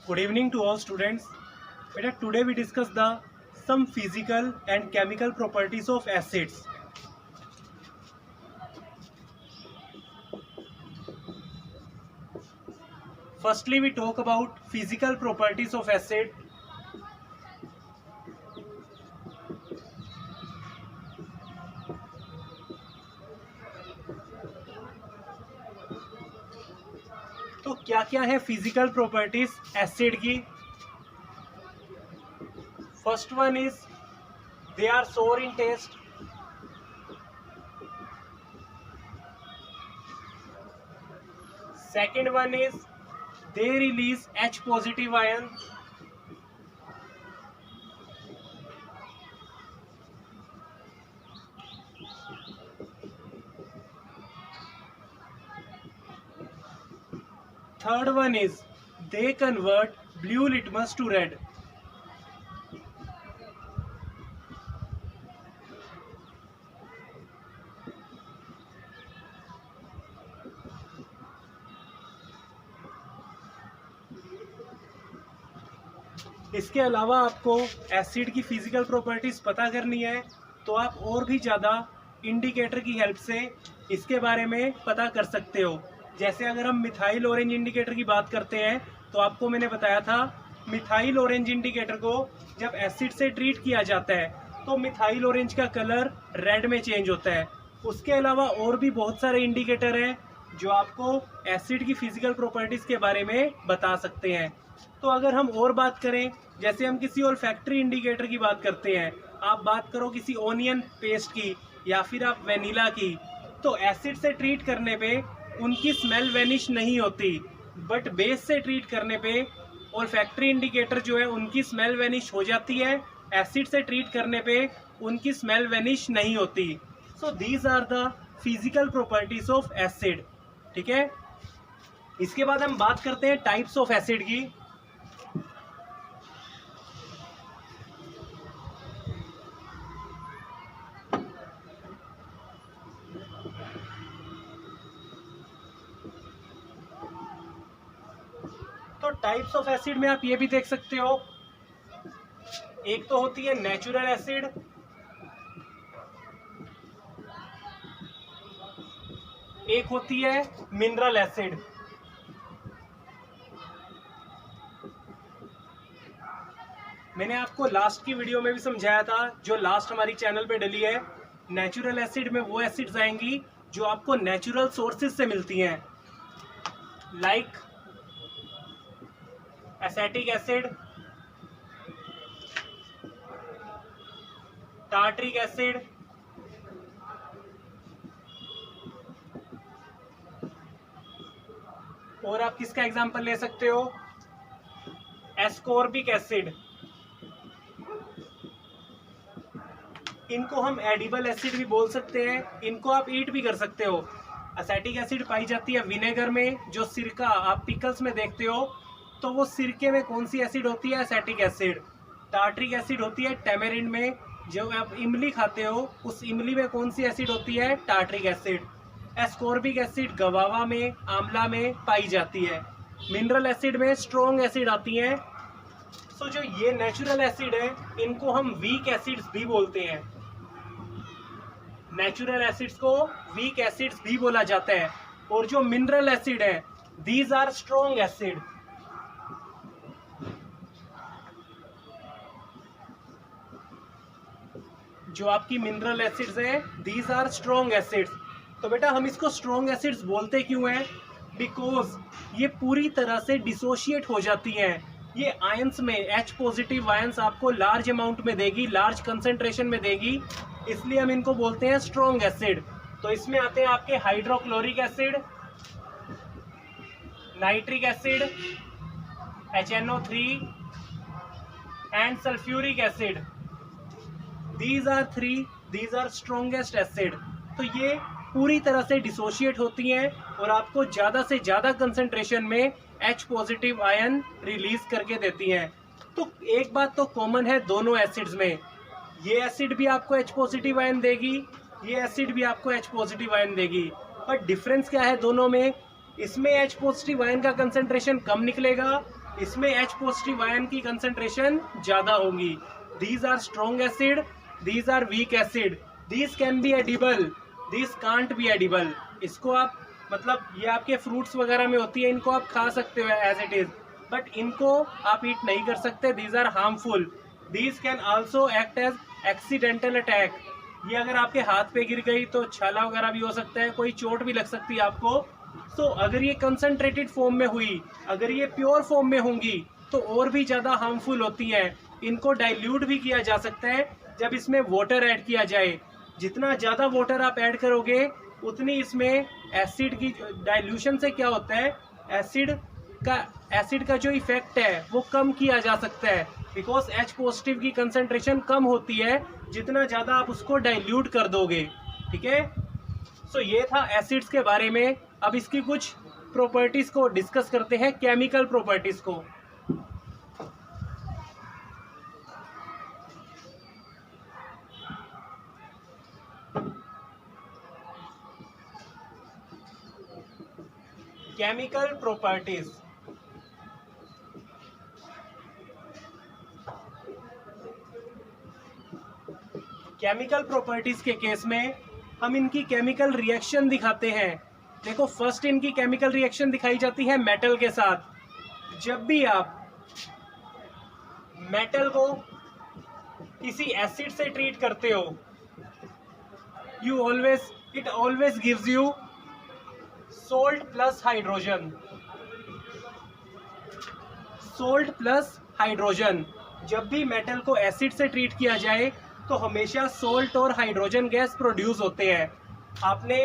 Good evening to all students. Today we discuss the some physical and chemical properties of acids. Firstly, we talk about physical properties of acid. तो क्या क्या है physical properties acid की? First one is they are sour in taste. Second one is they release H positive ion. Third one is they convert blue litmus to red. इसके अलावा आपको acid की physical properties पता करनी है तो आप और भी ज़्यादा इंडिकेटर की हेल्प से इसके बारे में पता कर सकते हो. जैसे अगर हम मिथाइल ऑरेंज इंडिकेटर की बात करते हैं तो आपको मैंने बताया था मिथाइल ऑरेंज इंडिकेटर को जब एसिड से ट्रीट किया जाता है तो मिथाइल ऑरेंज का कलर रेड में चेंज होता है. उसके अलावा और भी बहुत सारे इंडिकेटर हैं जो आपको एसिड की फिजिकल प्रॉपर्टीज़ के बारे में बता सकते हैं. तो अगर हम और बात करें, जैसे हम किसी और फैक्ट्री इंडिकेटर की बात करते हैं, आप बात करो किसी ओनियन पेस्ट की या फिर आप वेनिला की, तो एसिड से ट्रीट करने पे उनकी स्मेल वेनिश नहीं होती, बट बेस से ट्रीट करने पे और फैक्ट्री इंडिकेटर जो है उनकी स्मेल वेनिश हो जाती है. एसिड से ट्रीट करने पे उनकी स्मेल वेनिश नहीं होती. So these are the physical properties of acid. ठीक है, इसके बाद हम बात करते हैं टाइप्स ऑफ एसिड की. तो टाइप्स ऑफ एसिड में आप ये भी देख सकते हो, एक तो होती है नेचुरल एसिड, एक होती है मिनरल एसिड. मैंने आपको लास्ट की वीडियो में भी समझाया था, जो लास्ट हमारी चैनल पे डली है. नेचुरल एसिड में वो एसिड्स आएंगी जो आपको नेचुरल सोर्सेज से मिलती हैं, like acetic acid, tartaric acid, और आप किसका एग्जांपल ले सकते हो, एस्कॉर्बिक एसिड. इनको हम एडिबल एसिड भी बोल सकते हैं, इनको आप ईट भी कर सकते हो. एसेटिक एसिड पाई जाती है विनेगर में, जो सिरका आप पिकल्स में देखते हो, तो वो सिरके में कौन सी एसिड होती है, एसेटिक एसिड. टार्ट्रिक एसिड होती है टेमेरिन में, जो आप इमली खाते हो उस इमली में कौन सी एसिड होती है, टार्ट्रिक एसिड. एस्कॉर्बिक एसिड गवावा में, आंवला में पाई जाती है. मिनरल एसिड में स्ट्रॉन्ग एसिड आती हैं. सो जो ये नेचुरल एसिड है इनको हम वीक एसिड्स भी बोलते हैं. नेचुरल एसिड्स को वीक एसिड्स भी बोला जाता है. और जो मिनरल एसिड है दीज आर स्ट्रॉन्ग एसिड. जो आपकी मिनरल एसिड्स हैं दीज आर स्ट्रॉन्ग एसिड्स. तो बेटा हम इसको स्ट्रॉन्ग एसिड्स बोलते क्यों हैं, बिकॉज ये पूरी तरह से डिसोशिएट हो जाती हैं. ये आयंस में H पॉजिटिव आयंस आपको लार्ज अमाउंट में देगी, लार्ज कंसेंट्रेशन में देगी, इसलिए हम इनको बोलते हैं स्ट्रॉन्ग एसिड. तो इसमें आते हैं आपके hydrochloric acid, nitric acid, HNO3 and sulphuric acid. These are strongest acid. तो ये पूरी तरह से डिसोशिएट होती हैं और आपको ज़्यादा से ज़्यादा कंसंट्रेशन में H पॉजिटिव आयन रिलीज करके देती हैं. तो एक बात तो कॉमन है दोनों एसिड्स में, ये एसिड भी आपको H पॉजिटिव आयन देगी, ये एसिड भी आपको H पॉजिटिव आयन देगी. बट डिफरेंस क्या है दोनों में, इसमें H पॉजिटिव आयन का कंसंट्रेशन कम निकलेगा इसमें H पॉजिटिव आयन की कंसंट्रेशन ज़्यादा होगी। These are strong acid, these are weak acid, these can be edible, these can't be edible. इसको आप मतलब ये आपके फ्रूट्स वगैरह में होती है, इनको आप खा सकते हो एज इट इज़, बट इनको आप ईट नहीं कर सकते। These are harmful. These can also act as accidental attack. ये अगर आपके हाथ पे गिर गई तो छाला वगैरह भी हो सकता है, कोई चोट भी लग सकती है आपको। सो अगर ये कंसंट्रेटेड फॉर्म में हुई, अगर ये प्योर फॉर्म में होंगी तो और भी ज़्यादा हार्मफुल होती हैं। इनको डाइल्यूट भी किया जा सकता है जब इसमें वाटर ऐड किया जाए। जितना ज़्यादा वाटर आप ऐड करोगे उतनी इसमें एसिड की डाइल्यूशन से क्या होता है, एसिड का जो इफेक्ट है वो कम किया जा सकता है, बिकॉज H पॉजिटिव की कंसंट्रेशन कम होती है जितना ज़्यादा आप उसको डाइल्यूट कर दोगे। ठीक है, सो ये था एसिड्स के बारे में। अब इसकी कुछ प्रॉपर्टीज़ को डिस्कस करते हैं, केमिकल प्रॉपर्टीज़ को। Chemical properties. केमिकल प्रॉपर्टीज के केस में हम इनकी केमिकल रिएक्शन दिखाते हैं। देखो, फर्स्ट इनकी केमिकल रिएक्शन दिखाई जाती है मेटल के साथ। जब भी आप मेटल को किसी एसिड से ट्रीट करते हो, it always gives you salt plus hydrogen. Salt plus hydrogen. जब भी मेटल को एसिड से ट्रीट किया जाए तो हमेशा सोल्ट और हाइड्रोजन गैस प्रोड्यूस होते हैं। आपने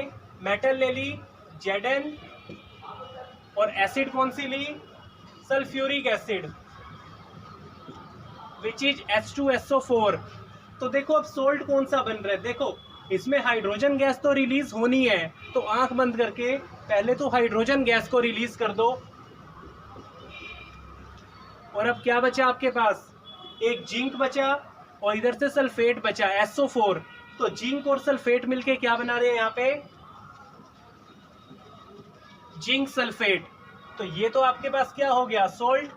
मेटल ले ली Zn और एसिड कौन सी ली, sulphuric acid, which is H2SO4। तो देखो अब सोल्ट कौन सा बन रहा है। देखो इसमें हाइड्रोजन गैस तो रिलीज होनी है, तो आंख बंद करके पहले तो हाइड्रोजन गैस को रिलीज कर दो। और अब क्या बचा आपके पास, एक जिंक बचा और इधर से सल्फेट बचा SO4। तो जिंक और सल्फेट मिलके क्या बना रहे हैं यहाँ पे, जिंक सल्फेट। तो ये तो आपके पास क्या हो गया, salt,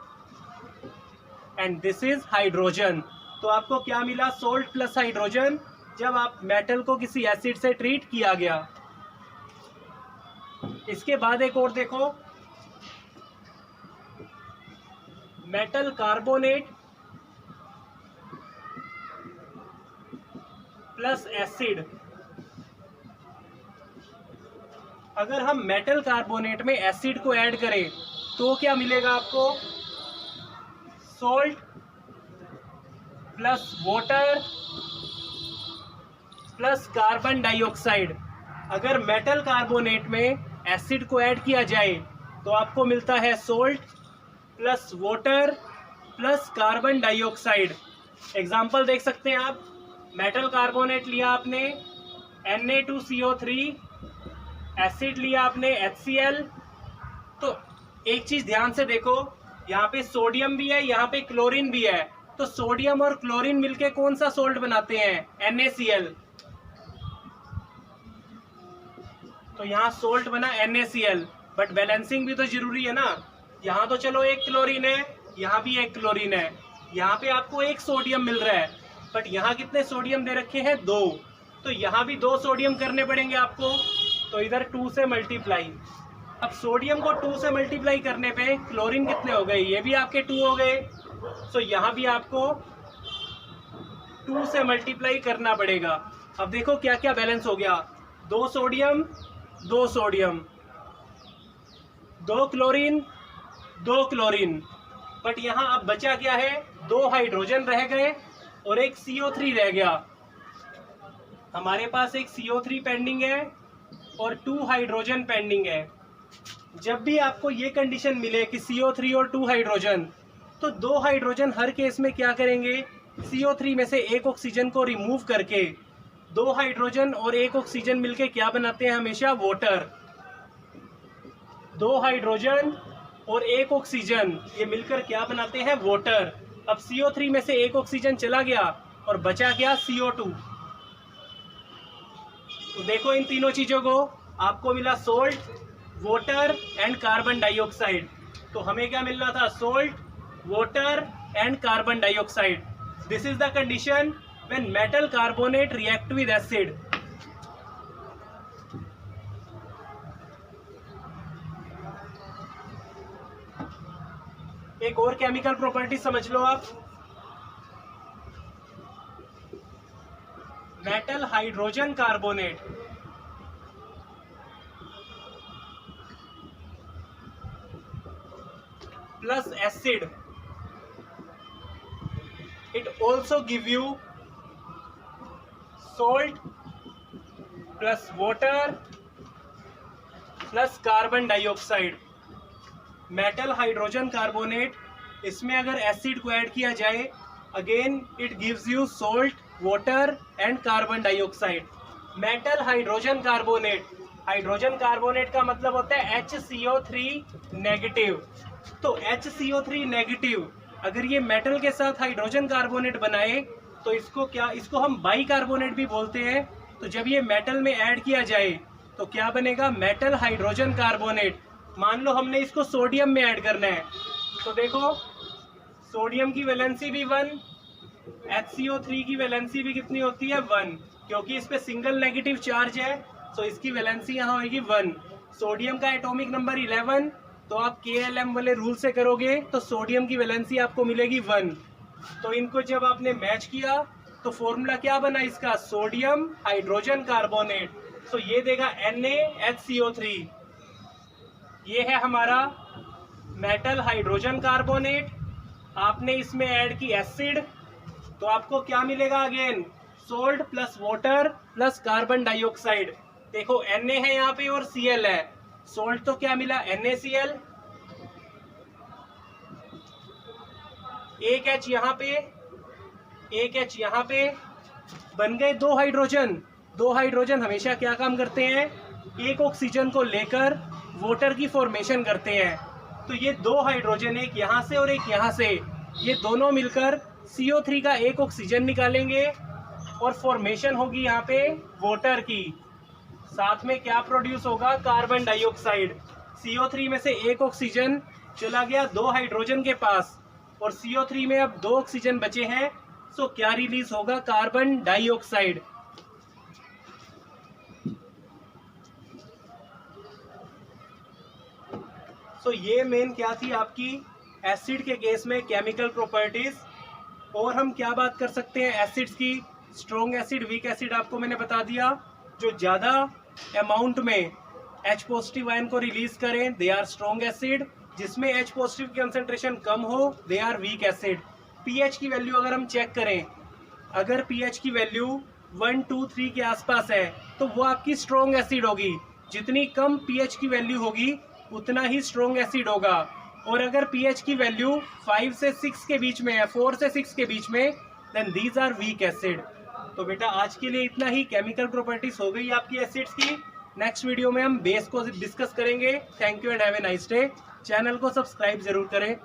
and this is hydrogen. तो आपको क्या मिला, सोल्ट प्लस हाइड्रोजन, जब आप मेटल को किसी एसिड से ट्रीट किया गया। इसके बाद एक और देखो, मेटल कार्बोनेट प्लस एसिड। अगर हम मेटल कार्बोनेट में एसिड को ऐड करें तो क्या मिलेगा आपको, salt plus water plus carbon dioxide. अगर मेटल कार्बोनेट में एसिड को ऐड किया जाए तो आपको मिलता है salt plus water plus carbon dioxide. Example देख सकते हैं आप, मेटल कार्बोनेट लिया आपने Na2CO3, एसिड लिया आपने HCl। तो एक चीज ध्यान से देखो, यहाँ पे सोडियम भी है, यहाँ पे क्लोरीन भी है। तो सोडियम और क्लोरीन मिलके कौन सा सोल्ट बनाते हैं, NaCl। तो यहाँ सोल्ट बना NaCl, बट बैलेंसिंग भी तो जरूरी है ना। यहाँ तो चलो एक क्लोरीन है, यहाँ भी एक क्लोरीन है, यहाँ पे आपको एक सोडियम मिल रहा है, बट यहाँ कितने सोडियम दे रखे हैं, 2। तो यहाँ भी 2 सोडियम करने पड़ेंगे आपको। तो इधर 2 से मल्टीप्लाई। अब सोडियम को 2 से मल्टीप्लाई करने पे क्लोरीन कितने हो गए, ये भी आपके 2 हो गए। तो यहाँ भी आपको 2 से मल्टीप्लाई करना पड़ेगा। अब देखो क्या क्या बैलेंस हो गया, 2 sodium 2 sodium, 2 chlorine 2 chlorine. But यहाँ अब बचा क्या है, 2 हाइड्रोजन रह गए और एक CO3 रह गया। हमारे पास एक CO3 पेंडिंग है और 2 हाइड्रोजन पेंडिंग है। जब भी आपको ये कंडीशन मिले कि CO3 और 2 हाइड्रोजन, तो 2 हाइड्रोजन हर केस में क्या करेंगे, CO3 में से एक ऑक्सीजन को रिमूव करके 2 हाइड्रोजन और एक ऑक्सीजन मिलके क्या बनाते हैं, हमेशा वाटर। 2 हाइड्रोजन और एक ऑक्सीजन ये मिलकर क्या बनाते हैं, वाटर। अब CO3 में से एक ऑक्सीजन चला गया और बचा क्या, CO2। तो देखो इन तीनों चीजों को, आपको मिला salt, water and carbon dioxide. तो हमें क्या मिलना था? Salt, water and carbon dioxide. This is the condition when metal carbonate react with acid. एक और केमिकल प्रॉपर्टी समझ लो आप, metal hydrogen carbonate plus acid, it also give you salt plus water plus carbon dioxide। Metal hydrogen carbonate, इसमें अगर acid को add किया जाए, again it gives you salt, water and carbon dioxide. Metal hydrogen carbonate, hydrogen carbonate का मतलब होता है HCO3 negative. तो HCO3 नेगेटिव अगर ये मेटल के साथ हाइड्रोजन कार्बोनेट बनाए तो इसको हम बाई कार्बोनेट भी बोलते हैं। तो जब ये मेटल में ऐड किया जाए तो क्या बनेगा? Metal hydrogen carbonate. मान लो हमने इसको सोडियम में ऐड करना है, तो देखो सोडियम की वैलेंसी भी 1, HCO3 की वैलेंसी भी कितनी होती है? 1, क्योंकि इस पे सिंगल नेगेटिव चार्ज है, तो इसकी वैलेंसी यहाँ होगी 1। सोडियम का एटॉमिक नंबर 11, तो आप KLM वाले रूल से करोगे तो सोडियम की वैलेंसी आपको मिलेगी 1। तो इनको जब आपने मैच किया तो फॉर्मूला क्या बना इसका? Sodium hydrogen carbonate. तो ये देगा NaHCO3। ये है हमारा मेटल हाइड्रोजन कार्बोनेट। आपने इसमें ऐड की एसिड, तो आपको क्या मिलेगा? Again salt plus water plus carbon dioxide. देखो Na है यहाँ पे और Cl है। सोल्ट तो क्या मिला? NaCl, एक H यहाँ पे, एक H यहाँ पे, बन गए 2 हाइड्रोजन। 2 हाइड्रोजन हमेशा क्या काम करते हैं? एक ऑक्सीजन को लेकर वाटर की फॉर्मेशन करते हैं। तो ये 2 हाइड्रोजन, एक यहाँ से और एक यहाँ से, ये दोनों मिलकर CO3 का एक ऑक्सीजन निकालेंगे और फॉर्मेशन होगी यहाँ पे वाटर की। साथ में क्या प्रोड्यूस होगा? Carbon dioxide. CO3 में से एक ऑक्सीजन चला गया 2 हाइड्रोजन के पास और CO3 में अब 2 ऑक्सीजन बचे हैं, सो क्या रिलीज होगा? Carbon dioxide. सो ये मेन क्या थी आपकी एसिड के केस में केमिकल प्रॉपर्टीज। और हम क्या बात कर सकते हैं एसिड्स की? स्ट्रॉन्ग एसिड, वीक एसिड आपको मैंने बता दिया। जो ज्यादा अमाउंट में H पॉजिटिव आयन को रिलीज करें दे आर स्ट्रॉन्ग एसिड, जिसमें H पॉजिटिव की कंसेंट्रेशन कम हो they are weak acid. pH की वैल्यू अगर हम चेक करें, अगर pH की वैल्यू 1, 2, 3 के आसपास है तो वो आपकी स्ट्रॉन्ग एसिड होगी। जितनी कम pH की वैल्यू होगी उतना ही स्ट्रॉन्ग एसिड होगा। और अगर pH की वैल्यू 5 से 6 के बीच में है, 4 से 6 के बीच में, then these are weak acid. तो बेटा आज के लिए इतना ही। केमिकल प्रॉपर्टीज हो गई आपकी एसिड्स की। नेक्स्ट वीडियो में हम बेस को डिस्कस करेंगे। Thank you and have a nice day. Channel को सब्सक्राइब जरूर करें।